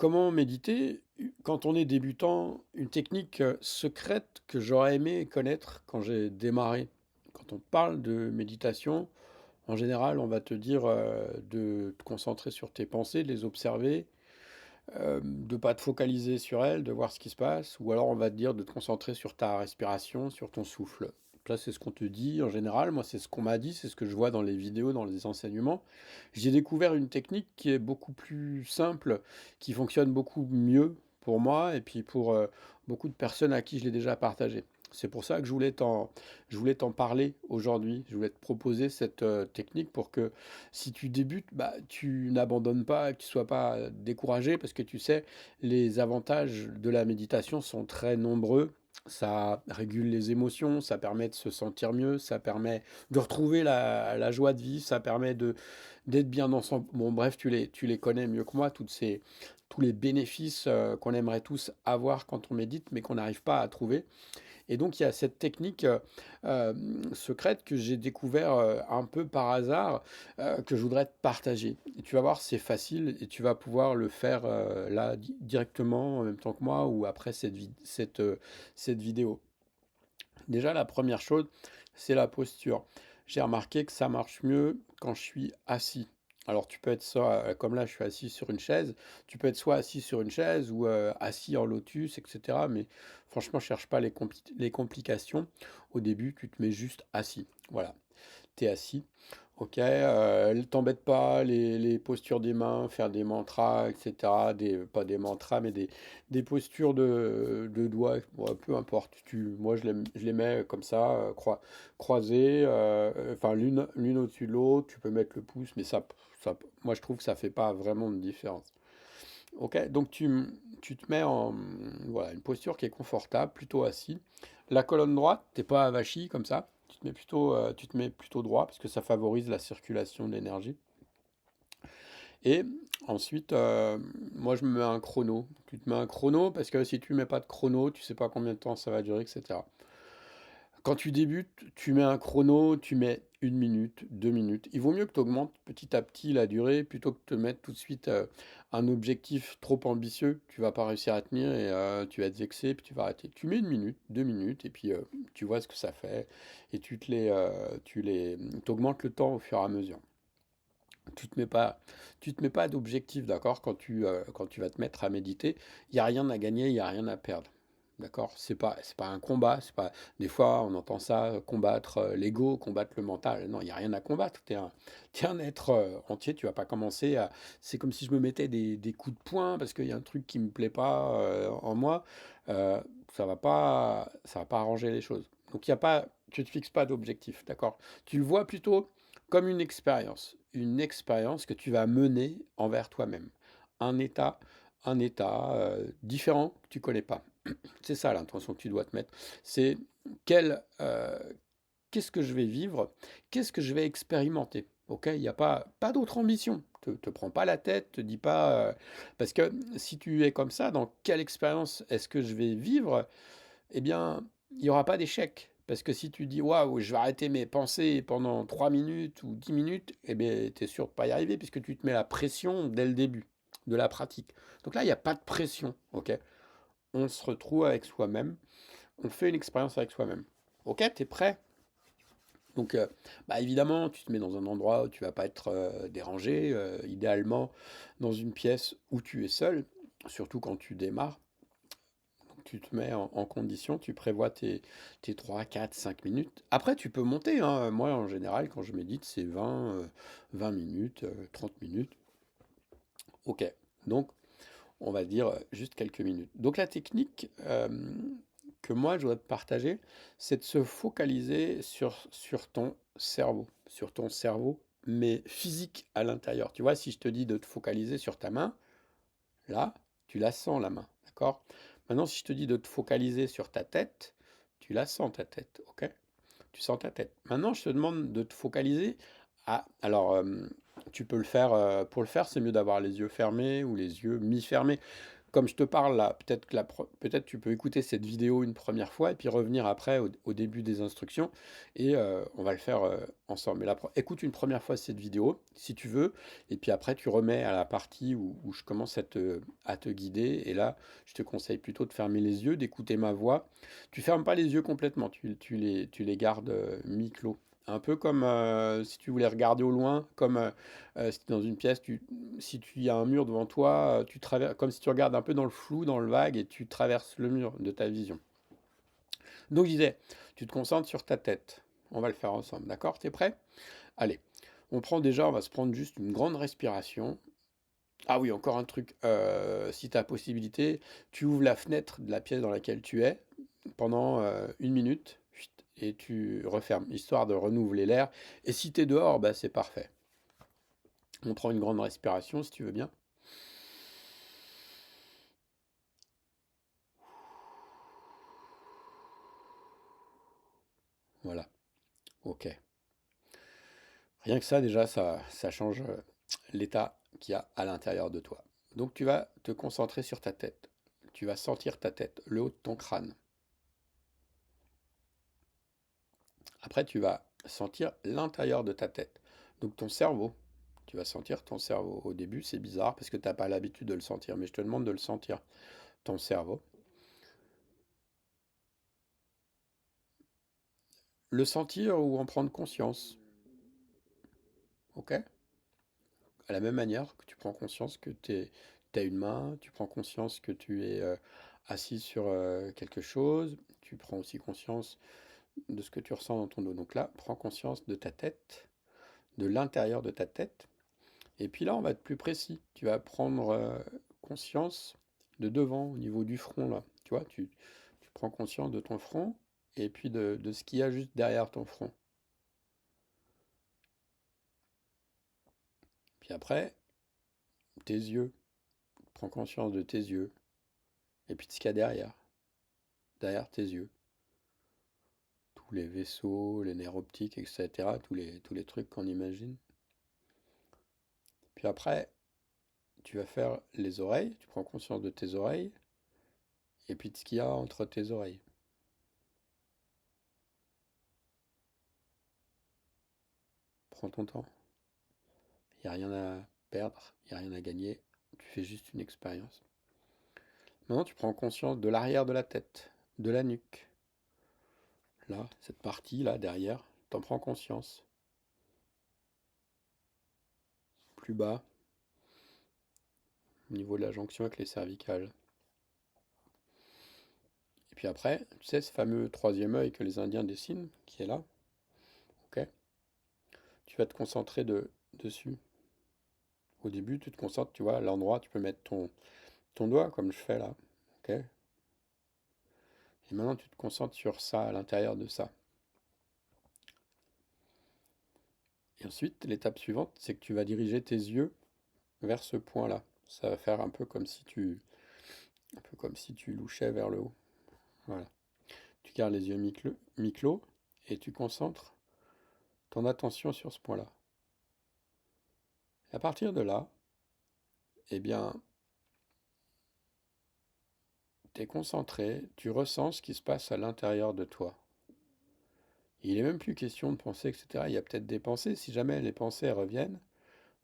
Comment méditer quand on est débutant? Une technique, secrète que j'aurais aimé connaître quand j'ai démarré. Quand on parle de méditation, en général, on va te dire, de te concentrer sur tes pensées, de les observer, de pas te focaliser sur elles, de voir ce qui se passe, ou alors on va te dire de te concentrer sur ta respiration, sur ton souffle. Ça, c'est ce qu'on te dit en général. Moi, c'est ce qu'on m'a dit, c'est ce que je vois dans les vidéos, dans les enseignements. J'ai découvert une technique qui est beaucoup plus simple, qui fonctionne beaucoup mieux pour moi et puis pour, beaucoup de personnes à qui je l'ai déjà partagé. C'est pour ça que je voulais t'en parler aujourd'hui. Je voulais te proposer cette, technique pour que si tu débutes, bah, tu n'abandonnes pas, que tu sois pas découragé parce que tu sais, les avantages de la méditation sont très nombreux. Ça régule les émotions, ça permet de se sentir mieux, ça permet de retrouver la joie de vivre, ça permet d'être bien dans son... Bon, bref, tu les connais mieux que moi, tous les bénéfices qu'on aimerait tous avoir quand on médite, mais qu'on n'arrive pas à trouver. Et donc, il y a cette technique secrète que j'ai découvert un peu par hasard, que je voudrais te partager. Et tu vas voir, c'est facile et tu vas pouvoir le faire là directement en même temps que moi ou après cette vidéo. Déjà, la première chose, c'est la posture. J'ai remarqué que ça marche mieux quand je suis assis. Alors, tu peux être soit, comme là, je suis assis sur une chaise, tu peux être soit assis sur une chaise ou assis en lotus, etc. Mais franchement, cherche pas les complications. Au début, tu te mets juste assis. Voilà, tu es assis. OK, t'embête pas, les postures des mains, faire des mantras et cetera, pas des mantras, mais des postures de doigts, ouais, peu importe. Moi, je les mets comme ça, croisées, enfin l'une au-dessus de l'autre. Tu peux mettre le pouce, mais ça moi, je trouve que ça fait pas vraiment de différence. OK, donc tu te mets en, voilà, une posture qui est confortable, plutôt assis. La colonne droite, t'es pas avachi comme ça. Tu te mets plutôt droit parce que ça favorise la circulation de l'énergie. Et ensuite, moi je me mets un chrono. Tu te mets un chrono parce que si tu mets pas de chrono, tu sais pas combien de temps ça va durer, etc. Quand tu débutes, tu mets un chrono, tu mets 1 minute, 2 minutes. Il vaut mieux que tu augmentes petit à petit la durée plutôt que de te mettre tout de suite un objectif trop ambitieux. Tu vas pas réussir à tenir et tu vas être vexé puis tu vas arrêter. Tu mets 1 minute, 2 minutes et puis tu vois ce que ça fait et t'augmentes le temps au fur et à mesure. Tu te mets pas d'objectif, d'accord, quand tu vas te mettre à méditer. Il y a rien à gagner, il y a rien à perdre. D'accord? C'est pas un combat, c'est pas des fois on entend ça, combattre, l'ego, combattre le mental. Non, il y a rien à combattre. Tu es un être, entier, tu vas pas commencer à c'est comme si je me mettais des coups de poing parce qu'il y a un truc qui me plaît pas, en moi, heu, ça va pas arranger les choses. Donc il y a pas tu te fixes pas d'objectif, d'accord? Tu le vois plutôt comme une expérience que tu vas mener envers toi-même. Un état différent que tu connais pas. C'est ça l'intention que tu dois te mettre. C'est quel, qu'est-ce que je vais vivre? Qu'est-ce que je vais expérimenter? OK? Il y a pas d'autre ambition. Te prends pas la tête, te dis pas, parce que si tu es comme ça, dans quelle expérience est-ce que je vais vivre? Eh bien, il y aura pas d'échec. Parce que si tu dis: «Waouh, je vais arrêter mes pensées pendant 3 minutes ou 10 minutes», eh bien, tu es sûr de pas y arriver puisque tu te mets la pression dès le début de la pratique. Donc là, il y a pas de pression, OK? On se retrouve avec soi-même, on fait une expérience avec soi-même. OK, tu es prêt? Donc, bah, évidemment, tu te mets dans un endroit où tu vas pas être, dérangé, idéalement dans une pièce où tu es seul, surtout quand tu démarres. Donc tu te mets en condition, tu prévois tes 3, 4, 5 minutes. Après, tu peux monter, hein. Moi, en général, quand je médite, c'est 20 minutes, 30 minutes. OK. Donc, on va dire juste quelques minutes. Donc, la technique que moi, je voudrais te partager, c'est de se focaliser sur sur ton cerveau, mais physique à l'intérieur. Tu vois, si je te dis de te focaliser sur ta main, là, tu la sens la main, d'accord? Maintenant, si je te dis de te focaliser sur ta tête, tu la sens ta tête, OK? Tu sens ta tête. Maintenant, je te demande de te focaliser tu peux le faire, pour le faire, c'est mieux d'avoir les yeux fermés ou les yeux mi-fermés. comme je te parle là, peut-être tu peux écouter cette vidéo une première fois et puis revenir après au début des instructions et on va le faire ensemble. Mais écoute une première fois cette vidéo si tu veux et puis après tu remets à la partie où je commence à te guider et là je te conseille plutôt de fermer les yeux, d'écouter ma voix. Tu fermes pas les yeux complètement, tu les gardes mi-clos. Un peu comme si tu voulais regarder au loin, comme si tu es dans une pièce, si tu y a un mur devant toi, tu traverses, comme si tu regardes un peu dans le flou, dans le vague, et tu traverses le mur de ta vision. Donc je disais, tu te concentres sur ta tête. On va le faire ensemble, d'accord? T'es prêt? Allez, on va se prendre juste une grande respiration. Ah oui, encore un truc, si tu as possibilité, tu ouvres la fenêtre de la pièce dans laquelle tu es pendant 1 minute, chut, et tu refermes, histoire de renouveler l'air. Et si tu es dehors, bah, c'est parfait. On prend une grande respiration si tu veux bien. Voilà, ok. Rien que ça, déjà, ça change l'état qu'il y a à l'intérieur de toi. Donc tu vas te concentrer sur ta tête. Tu vas sentir ta tête, le haut de ton crâne. Après, tu vas sentir l'intérieur de ta tête. Donc ton cerveau. Tu vas sentir ton cerveau. Au début, c'est bizarre parce que tu n'as pas l'habitude de le sentir, mais je te demande de le sentir. Ton cerveau. Le sentir ou en prendre conscience. Ok? À la même manière que tu prends conscience que tu as une main, tu prends conscience que tu es assis sur quelque chose, tu prends aussi conscience de ce que tu ressens dans ton dos. Donc là, prends conscience de ta tête, de l'intérieur de ta tête. Et puis là, on va être plus précis. Tu vas prendre conscience de devant, au niveau du front, là. Tu vois, tu prends conscience de ton front et puis de ce qu'il y a juste derrière ton front. Puis après, tes yeux. Prends conscience de tes yeux. Et puis de ce qu'il y a derrière tes yeux. Tous les vaisseaux, les nerfs optiques, etc. Tous les trucs qu'on imagine. Puis après, tu vas faire les oreilles. Tu prends conscience de tes oreilles. Et puis de ce qu'il y a entre tes oreilles. Prends ton temps. Il n'y a rien à perdre, il n'y a rien à gagner. Tu fais juste une expérience. Maintenant, tu prends conscience de l'arrière de la tête, de la nuque. Là, cette partie là derrière, t'en prends conscience. Plus bas, au niveau de la jonction avec les cervicales. Et puis après, tu sais, ce fameux troisième œil que les Indiens dessinent, qui est là, ok? Tu vas te concentrer dessus. Au début, tu te concentres, tu vois, à l'endroit, tu peux mettre ton doigt, comme je fais là, ok? Et maintenant, tu te concentres sur ça, à l'intérieur de ça. Et ensuite, l'étape suivante, c'est que tu vas diriger tes yeux vers ce point-là. Ça va faire un peu comme si tu louchais vers le haut. Voilà. Tu gardes les yeux mi-clos et tu concentres ton attention sur ce point-là. Et à partir de là, eh bien, tu es concentré, tu ressens ce qui se passe à l'intérieur de toi. Il n'est même plus question de penser, etc. Il y a peut-être des pensées. Si jamais les pensées reviennent,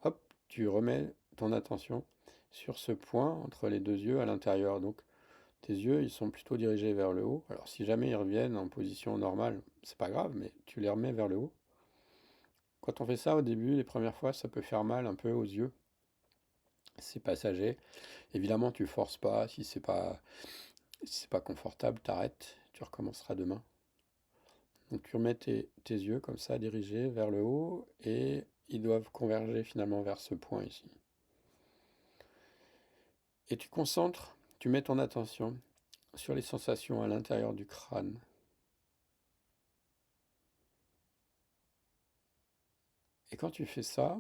hop, tu remets ton attention sur ce point entre les deux yeux à l'intérieur. Donc, tes yeux, ils sont plutôt dirigés vers le haut. Alors, si jamais ils reviennent en position normale, c'est pas grave, mais tu les remets vers le haut. Quand on fait ça au début, les premières fois, ça peut faire mal un peu aux yeux. C'est passager. Évidemment, tu forces pas. Si c'est pas confortable, t'arrêtes. Tu recommenceras demain. Donc, tu remets tes yeux comme ça, dirigés vers le haut, et ils doivent converger finalement vers ce point ici. Et tu mets ton attention sur les sensations à l'intérieur du crâne. Et quand tu fais ça,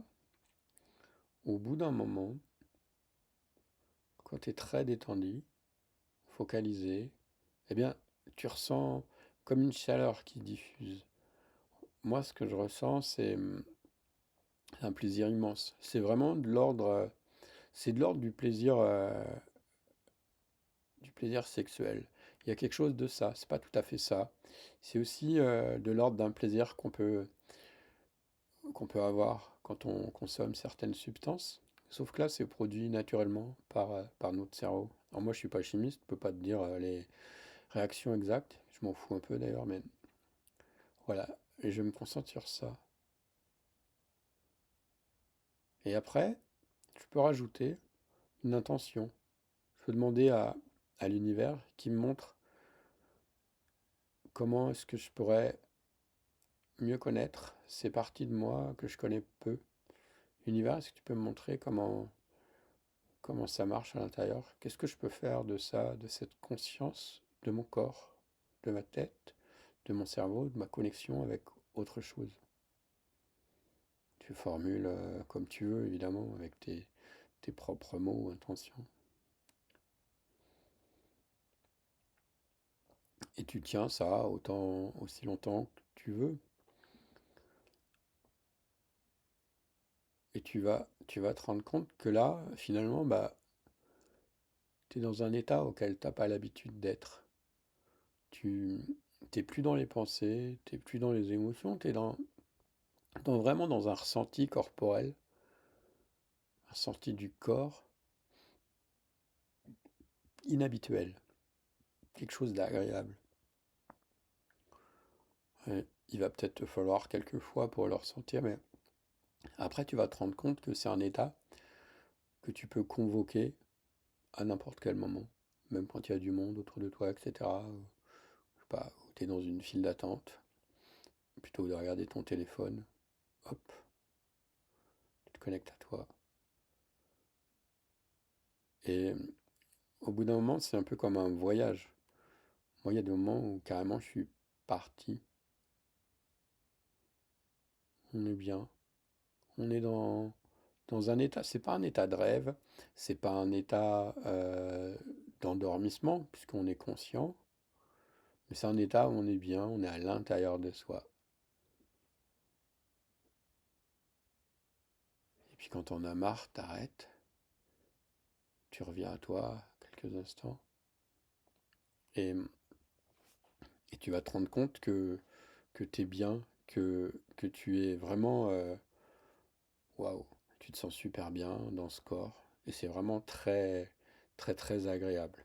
au bout d'un moment, quand tu es très détendu, focalisé, eh bien, tu ressens comme une chaleur qui diffuse. Moi, ce que je ressens, c'est un plaisir immense. C'est vraiment de l'ordre, c'est de l'ordre du plaisir du plaisir sexuel. Il y a quelque chose de ça, c'est pas tout à fait ça. C'est aussi de l'ordre d'un plaisir qu'on peut avoir quand on consomme certaines substances. Sauf que là, c'est produit naturellement par notre cerveau. Alors moi, je suis pas chimiste, je peux pas te dire les réactions exactes. Je m'en fous un peu d'ailleurs, mais voilà. Et je me concentre sur ça. Et après, je peux rajouter une intention. Je peux demander à l'univers qui me montre comment est-ce que je pourrais mieux connaître ces parties de moi que je connais peu. Univers, est-ce que tu peux me montrer comment ça marche à l'intérieur? Qu'est-ce que je peux faire de ça, de cette conscience de mon corps, de ma tête, de mon cerveau, de ma connexion avec autre chose? Tu formules comme tu veux, évidemment, avec tes propres mots ou intentions. Et tu tiens ça aussi longtemps que tu veux. Et tu vas te rendre compte que là, finalement, bah, tu es dans un état auquel tu n'as pas l'habitude d'être. Tu t'es plus dans les pensées, t'es plus dans les émotions, tu es vraiment dans un ressenti corporel, un ressenti du corps inhabituel, quelque chose d'agréable. Et il va peut-être te falloir quelques fois pour le ressentir, mais après tu vas te rendre compte que c'est un état que tu peux convoquer à n'importe quel moment, même quand il y a du monde autour de toi, etc. Je sais pas, où tu es dans une file d'attente, plutôt que de regarder ton téléphone, hop, tu te connectes à toi. Et au bout d'un moment, c'est un peu comme un voyage. Moi, il y a des moments où carrément je suis parti. On est bien. On est dans un état. C'est pas un état de rêve. C'est pas un état d'endormissement, puisqu'on est conscient. Mais c'est un état où on est bien. On est à l'intérieur de soi. Et puis quand on a marre, t'arrêtes. Tu reviens à toi quelques instants. Et, et tu vas te rendre compte que tu es bien. Que tu es vraiment. Waouh, tu te sens super bien dans ce corps et c'est vraiment très, très, très agréable.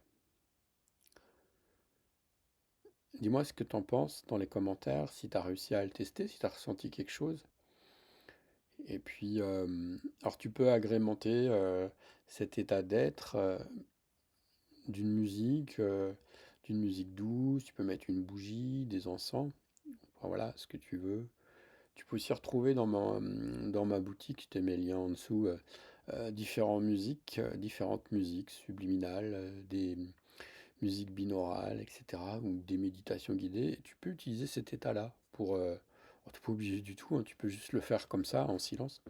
Dis-moi ce que tu en penses dans les commentaires, si tu as réussi à le tester, si tu as ressenti quelque chose. Et puis, alors tu peux agrémenter cet état d'être d'une musique douce, tu peux mettre une bougie, des encens, enfin, voilà, ce que tu veux. Tu peux aussi retrouver dans ma boutique, je te mets le lien en dessous, différentes musiques subliminales, des musiques binaurales, etc., ou des méditations guidées. Et tu peux utiliser cet état-là alors, t'es pas obligé du tout, hein, tu peux juste le faire comme ça, en silence.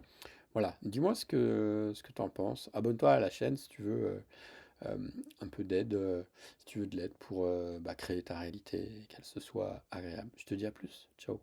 Voilà, dis-moi ce que tu en penses. Abonne-toi à la chaîne si tu veux un peu d'aide, si tu veux de l'aide pour bah, créer ta réalité et qu'elle se soit agréable. Je te dis à plus. Ciao.